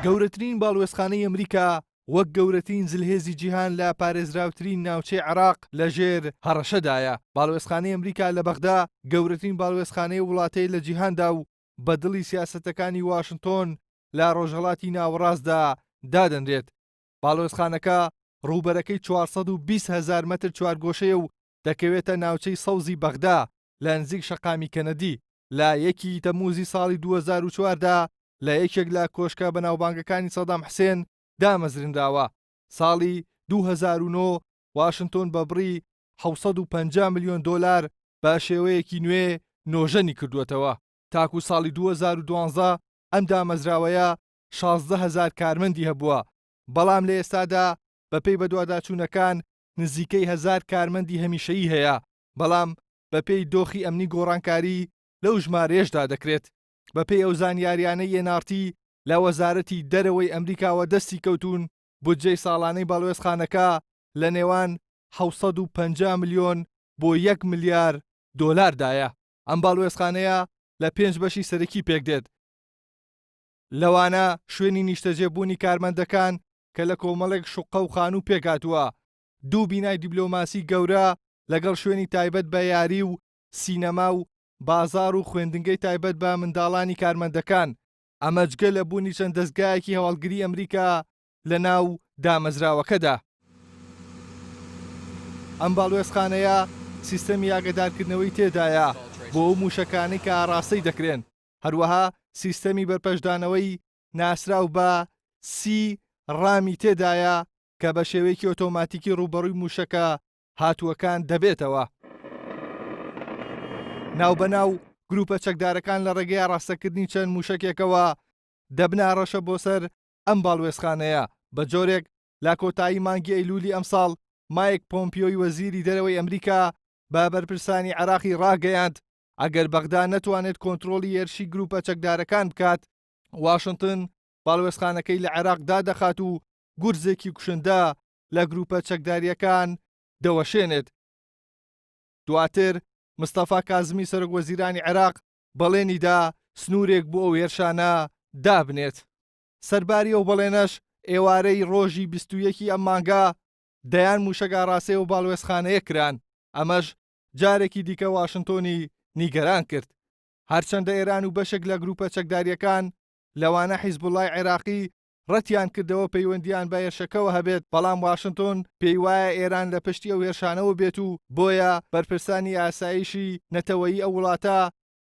گەورەترین باڵوێزخانەی ئەمریکا وەک گەورەترین زلهێزی جیهان لە پارێزراوترین ناوچەی عێراق لەژێر هەڕەشەدایە. باڵوێزخانەی ئەمریکا لە بەغدا گەورەترین باڵوێزخانەی وڵاتەیە لە جیهاندا و بەدڵی سیاسەتەکانی واشنتۆن لە ڕۆژهەڵاتی ناوەڕاستدا دادەنرێت. باڵوێزخانەکە ڕووبەرەکەی 420,000 مەتر چوارگۆشەیە و دەکەوێتە ناوچەی سەوزی بەغدا لە نزیک شەقامی کەنەدی. لە 1 تەمووزی ساڵی 2004دا لە یەکێک لە کۆشکە بەناوبانگەکانی سەدام حوسێن دامەزرنداوە. ساڵی 2009 واشنتۆن بە بڕی 750 ملیۆن دۆلار بە شێوەیەکی نوێ نۆژەنی کردووەتەوە. تاکو ساڵی 2012 ئەم دامەزراوەیە 16,000 کارمەندی هەبووە، بەڵام لە ئێستادا بەپێی بەدواداچوونەکان نزیکەی 1000 کارمەندی هەمیشەیی هەیە، بەڵام بەپێی دۆخی ئەمنی گۆڕانکاری لەو ژمارەیەشدا دەکرێت. بەپێی ئەو زانیاریانەی NRT لە وەزارەتی دەرەوەی ئەمریکاوە دەستی کەوتون، بودجەی ساڵانەی باڵوێزخانەکە لە نێوان 750 ملیۆن بۆ 1 ملیار دۆلاردایە. ئەم باڵوێزخانەیە لە 5 بەشی سەرەکی پێک دێت. لەوانە شوێنی نیشتەجێبوونی کارمەندەکان کە لە کۆمەڵێک شوقە و خانوو پێکاتووە، 2 بینای دیبلۆماسی گەورە لەگەڵ شوێنی تایبەت بە یاری و سینەما و بازار و خوێندنگەی تایبەت بە منداڵانی کارمەندەکان. ئەمە جگە لە بوونی چەند دەستگایەکی هەواڵگری ئەمریکا لە ناو دامەزراوەکەدا. ئەم باڵوێزخانەیە سیستەمی ئاگادارکردنەوەی تێدایە بۆ ئەو موشەکانی کە ئاڕاستەی دەکرێن. هەروەها سیستەمی بەرپەشدانەوەی ناسراو بە ڕامی تێدایە کە بە شێوەیەکی ئۆتۆماتیکی ڕوبەڕووی موشەکە هاتووەکان دەبێتەوە. ناوبەناو گروپە چەکدارەکان لە ڕێگەی ڕاستەکردنی چەند موشکێکەوە دەبنا ڕەشە بۆ سەر ئەم باڵوێزخانەیە. بە جۆرێک لا کۆتایی مانگی ئەیلولی ئەمساڵ مایک پۆمپیۆی وەزیری دەرەوەی ئەمریکا بە بەرپرسانی عێراقی ڕاگەیاند ئەگەر بەغدا نەتوانێت کۆنتڕۆلی هێرشی گروپە چەکدارەکان بکات، واشنتن باڵوێزخانەکەی لە عێراقدا دەخات و گورزێکی کوشندە لە گروپە چەکداریەکان دەوەشێنێت. دواتر مستەفا کازمی سەرۆکوەزیرانی عێراق بەڵێنیدا سنوورێک بۆ ئەو هێرشانە دابنێت. سەرباری ئەو بەڵێنەش ئێوارەی ڕۆژی 21 ئەم مانگە دەیان موشەک ئاڕاستەی و باڵوێزخانەیە کران. ئەمەش جارێکی دیکە واشنتۆنی نیگەران کرد. هەرچەندە ئێران و بەشێک لە گروپە چەکداریەکان لەوانە حیزبوڵای عێراقی ڕەتیان کردەوە پەیوەندیان بە هێرشەکەەوە هەبێت، بەڵام واشنتۆن پێی وایە ئێران لە پشتی ئەو هێرشانەوە بێت و بۆیە بەرپرسانی ئاسایشی نەتەوەیی ئەو وڵاتە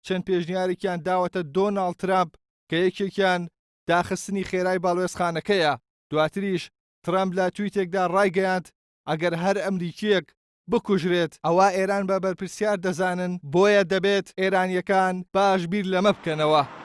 چەند پێشنیارێکیان داوەتە دۆناڵد ترامپ کە یەکێکیان داخستنی خێرای باڵوێزخانەکەیە. دواتریش ترامپ لە تویتێکدا ڕایگەیاند ئەگەر هەر ئەمریکیەک بکوژرێت ئەوە ئێران بە بەرپرسیار دەزانن، بۆیە دەبێت ئێرانیەکان باش بیر لەمە بکەنەوە.